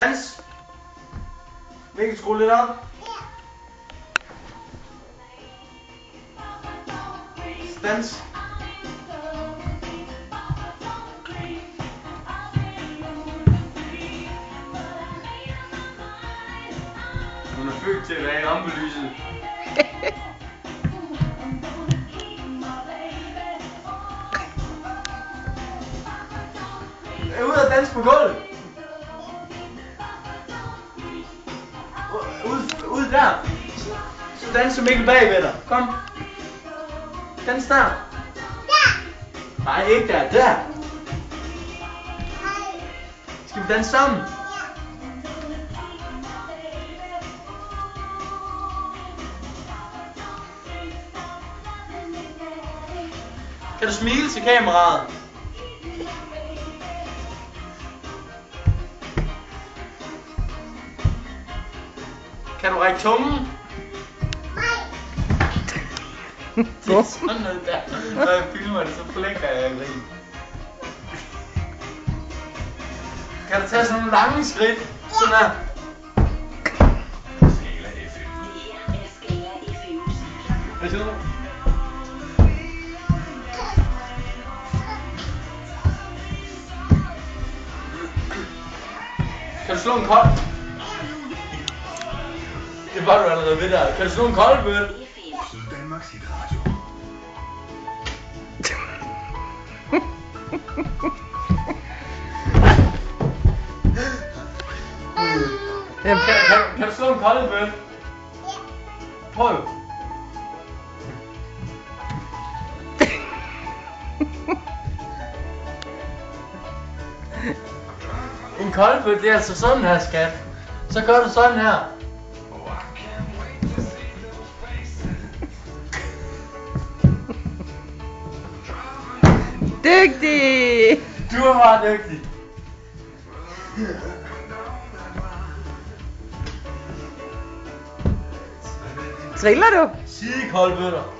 Dans. Mikkel, skru lidt op. Dans. Hun er født til at være i rampelyset. Jeg er ude og danse på gulvet. Ud der. Så danser Mikkel bagved dig. Kom. Dans der. Nej, ikke der. Der. Skal vi danse sammen? Kan du smile til kameraet? Kan du række tungen? Det er sådan noget der. Når jeg filmer det, så flækker jeg af grin. Kan du tage sådan nogle lange skridt? Sådan her. Skala FM. Det her er Skala FM. Hvad siger du? Kan du slå en kold? Det var du allerede ved der. Kan du slå en kold, Bøl? Syddanmarks hitradio. Kan du slå en kold, Bøl? Prøv. En koldbøl, det er altså sådan her, skat. Så gør du sådan her. Dygtig! Du er meget dygtig. Triller du? Sige koldbøtter.